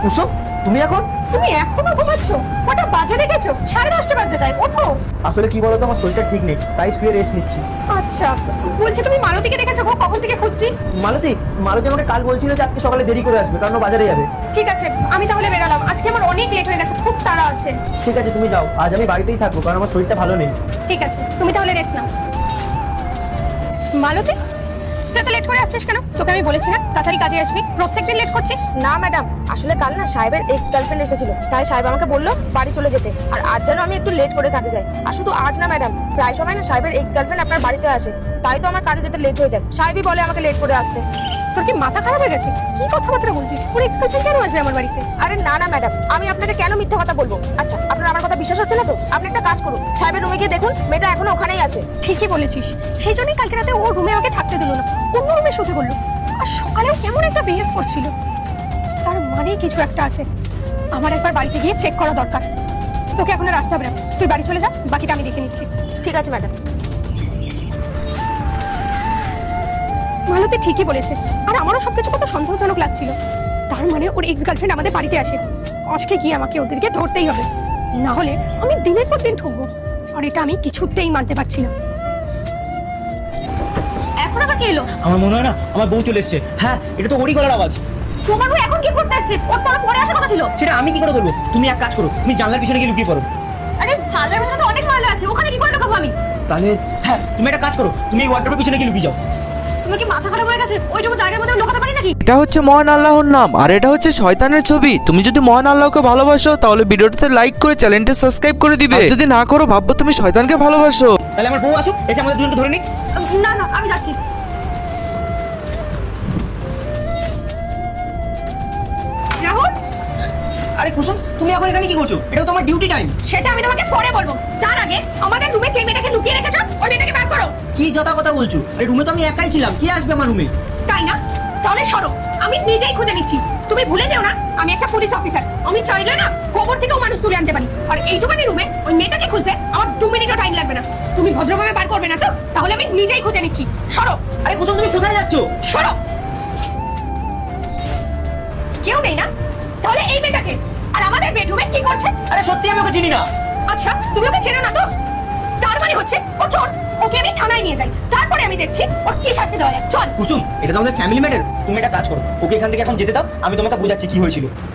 কুসুম, তুমি তুমি এখনো ঘুমাচ্ছ? ওটা বাজে দেখেছো? 10:30 বাজতে যায়, ওঠো। আসলে কি বলতো, আমার শরীরটা ঠিক নেই, তাই শুয়ে রেস্ট নিচ্ছি। আচ্ছা, বলছি তুমি মালতীকে দেখেছো গো? কখন থেকে খুঁজছি। মালতী মালতী আমাকে কাল বলছিল যে আজকে সকালে দেরি করে আসবে, কারণ ও বাজারে যাবে। ঠিক আছে, আমি তাহলে বেরালাম, আজকে আমার অনেক লেট হয়ে গেছে, খুব তাড়া আছে। ঠিক আছে, তুমি যাও, আজ আমি বাড়িতেই থাকবো, কারণ আমার শরীরটা ভালো নেই। ঠিক আছে, তুমি তাহলে রেস্ট নাও। মালতী, তুই তো লেট করে আসছিস কেন? তোকে আমি বলেছি না তাড়াতাড়ি কাজে আসবি, প্রত্যেকদিন লেট করছিস। না ম্যাডাম, আসলে কাল না সাহেবের এক্স গার্লফ্রেন্ড এসেছিল, তাই সাহেব আমাকে বললো বাড়ি চলে যেতে। আর আজ যেন আমি একটু লেট করে কাজে যাই। আর শুধু আজ না ম্যাডাম, প্রায় সময় না সাহেবের এক্স গার্লফ্রেন্ড আপনার বাড়িতে আসে, তাই তো আমার কাজে যেতে লেট হয়ে যায়। সাহেবই বলে আমাকে লেট করে আসতে। তোর কি মাথা খারাপ হয়ে গেছে? কি কথাবার্তা বলছিস? ওর এক্স গার্লফ্রেন্ড কেন আসবে আমার বাড়িতে? আরে না না ম্যাডাম, আমি আপনাকে কেন মিথ্যা কথা বলবো? আচ্ছা, আপনার আমার কথা বিশ্বাস হচ্ছে না তো? আপনি একটা কাজ করুন, সাহেবের রুমে গিয়ে দেখুন, মেয়েটা এখনো ওখানেই আছে। ঠিকই বলেছিস, সেই জন্যই কালকে রাতে ওর রুমে আমাকে থাকতে দিল না, অন্য রুমে শুতে বললো। আর সকালেও কেমন একটা বিহেভ করছিল, তার মানে কিছু একটা আছে। আমার একবার বাড়িতে গিয়ে চেক করা দরকার। তোকে এখন আর আসতে হবে না, তুই বাড়ি চলে যা, বাকিটা আমি দেখে নিচ্ছি। ঠিক আছে ম্যাডাম। মালতী ঠিকই বলেছে, আর আমারও সবকিছু কত সন্দেহজনক লাগছিল। তার মানে ওর এক্স গার্লফ্রেন্ড আমাদের বাড়িতে আসে। আজকে গিয়ে আমাকে ওদেরকে ধরতেই হবে, না হলে আমি দিনের পর দিন ঠকবো। আর এটা আমি কিছুতেই মানতে পারছি না। এখন আবার কি এলো? আমার মনে হয় না আমার বউ চলে এসেছে। হ্যাঁ, এটা তো ওরই গলার আওয়াজ। তোমার বউ এখন কি করতে এসেছে? ওর তো পরে আসা কথা ছিল। সেটা আমি কি করে বলবো? তুমি এক কাজ করো, তুমি জানলার পিছনে গিয়ে লুকিয়ে পড়ো। আরে জানলার ভেতরে তো অনেক ময়লা আছে, ওখানে কি করে লুকাবো আমি? তাহলে হ্যাঁ, তুমি একটা কাজ করো, তুমি এই ওয়ার্ডরোবের পিছনে গিয়ে লুকিয়ে যাও। তোমার কি মাথা খারাপ হয়ে গেছে? ওইটুকু জায়গার মধ্যে লুকাতে পারি নাকি? এটা হচ্ছে মহান আল্লাহর নাম, আর এটা হচ্ছে শয়তানের ছবি। তুমি যদি মহান আল্লাহকে ভালোবাসো তাহলে ভিডিওটাতে লাইক করে চ্যানেলটা সাবস্ক্রাইব করে দিবে। আর যদি না করো, ভাববো তুমি শয়তানকে ভালোবাসো। তাহলে আমার বউ আসুক, এসে আমাদের দুজনকে ধরে নিক। না না, আমি যাচ্ছি। রাহুল, আরে কুসুম, তুমি এখন এখানে কি করছো? এটা তো তোমার ডিউটি টাইম। সেটা আমি তোমাকে পরে বলবো। তার আগে আমাদের রুমে যে মেয়েটাকে লুকিয়ে রেখেছো, ওই মেয়েটাকে বার করো। কি যথা কথা বলছো? আরে রুমে তো আমি একাই ছিলাম, কে আসবে আমার রুমে? তাই না? তাহলে সরো, আমি নিজেই খুঁজে নিচ্ছি। তুমি ভুলে যেও না আমি একটা পুলিশ অফিসার। আমি চাইলে না কবর থেকেও মানুষ তুলে আনতে পারি। আর এইটুখানি রুমে ওই মেয়েটাকে খুঁজতে আমার 2 মিনিটও টাইম লাগবে না। তুমি ভদ্রভাবে বার করবে না তো? তাহলে আমি নিজেই খুঁজে নিচ্ছি। সরো। আরে কুসুম, তুমি কোথায় যাচ্ছো? সরো। কেউ নেই না? তাহলে এই মেয়েটাকে আর আমাদের বেডরুমে কি করছে? আরে সত্যি আমি ওকে চিনি না। আচ্ছা, তুমি ওকে চেনো না তো? তার মানে হচ্ছে ও চোর। ওকে আমি থানায় নিয়ে যাই, তারপরে আমি দেখছি ওর কি শাস্তি দেওয়া যায়। চল। কুসুম, এটা তো আমাদের ফ্যামিলি ম্যাটার। তুমি একটা কাজ করো, ওকে এখান থেকে এখন যেতে দাও, আমি তোমাকে বোঝাচ্ছি কি হয়েছিল।